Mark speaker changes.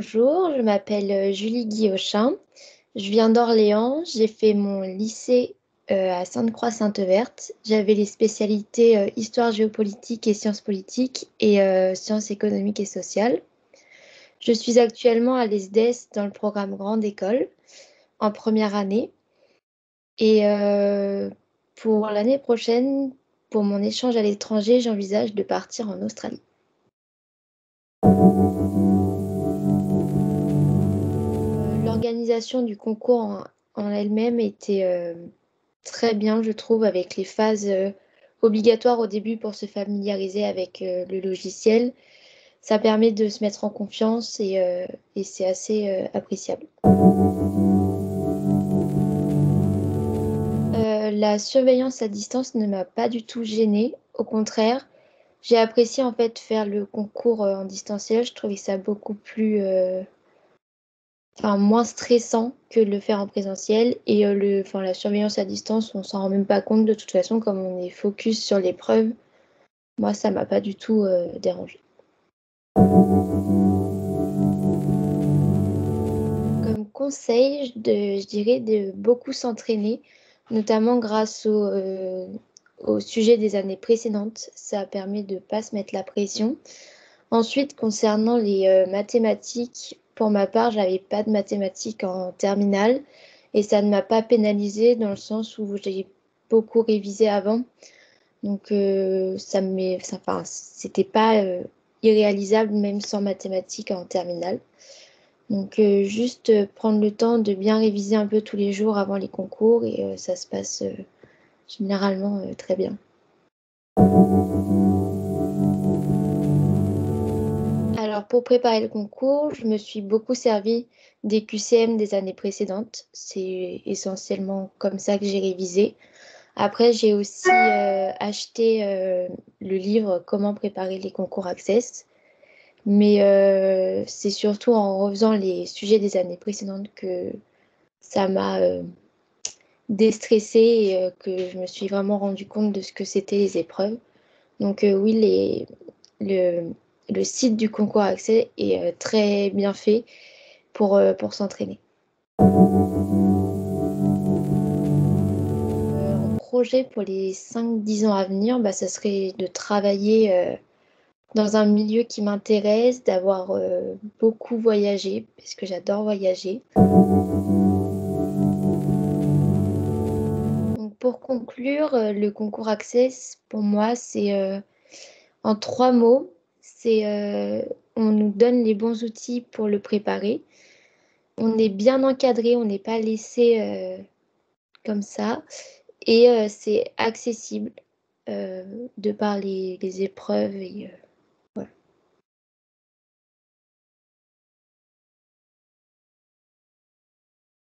Speaker 1: Bonjour, je m'appelle Julie Guillauchin. Je viens d'Orléans. J'ai fait mon lycée à Sainte-Croix-Sainte-Verte. J'avais les spécialités histoire géopolitique et sciences politiques et sciences économiques et sociales. Je suis actuellement à l'ESDES dans le programme Grande École en première année. Et pour l'année prochaine, pour mon échange à l'étranger, j'envisage de partir en Australie. L'organisation du concours en elle-même était très bien, je trouve, avec les phases obligatoires au début pour se familiariser avec le logiciel. Ça permet de se mettre en confiance et c'est assez appréciable. La surveillance à distance ne m'a pas du tout gênée. Au contraire, j'ai apprécié en fait faire le concours en distanciel. Je trouvais ça beaucoup plus moins stressant que de le faire en présentiel. Et la surveillance à distance, on s'en rend même pas compte de toute façon, comme on est focus sur l'épreuve. Moi, ça m'a pas du tout dérangé. Comme conseil, je dirais de beaucoup s'entraîner, notamment grâce au sujet des années précédentes. Ça permet de ne pas se mettre la pression. Ensuite, concernant les mathématiques, pour ma part, j'avais pas de mathématiques en terminale et ça ne m'a pas pénalisée dans le sens où j'ai beaucoup révisé avant. Donc, c'était pas irréalisable même sans mathématiques en terminale. Donc, juste prendre le temps de bien réviser un peu tous les jours avant les concours et ça se passe généralement très bien. Alors, pour préparer le concours, je me suis beaucoup servi des QCM des années précédentes. C'est essentiellement comme ça que j'ai révisé. Après, j'ai aussi acheté le livre Comment préparer les concours Access. Mais c'est surtout en refaisant les sujets des années précédentes que ça m'a déstressée et que je me suis vraiment rendu compte de ce que c'était les épreuves. Donc oui, le, le site du concours Accès est très bien fait pour s'entraîner. Un projet pour les 5-10 ans à venir, bah, ça serait de travailler dans un milieu qui m'intéresse, d'avoir beaucoup voyagé, parce que j'adore voyager. Donc, pour conclure, le concours Access, pour moi, c'est en 3 mots, c'est on nous donne les bons outils pour le préparer. On est bien encadré, on n'est pas laissé comme ça. Et c'est accessible de par les épreuves.